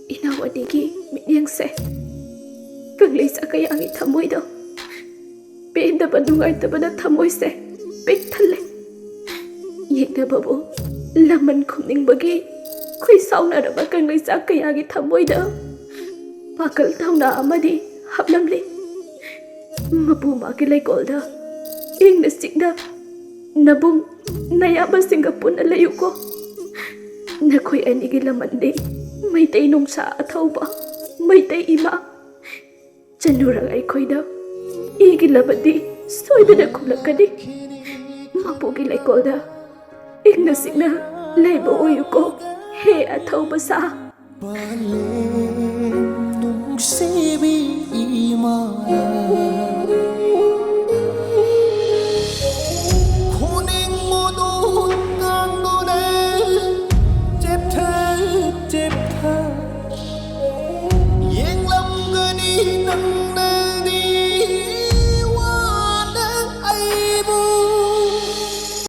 Inao anigi mityangse kanglisa kayagi thamoido penda banungai tabana thamoi se pek thalle yekna babu laman khumning bagi khoi sauna raba kanglisa kayagi thamoido pakal thauna amadi haplamle mapu magi leikolda ingna sikda nabung nayaba singapun alayuko nakhoi anigi lamande maitai nungsa athauba maitai ima chanurang aikhoida igi labadi soidana khulakadi mapugi leikolda ingna sikna leiba oyuko he athauba sa nung sibi imana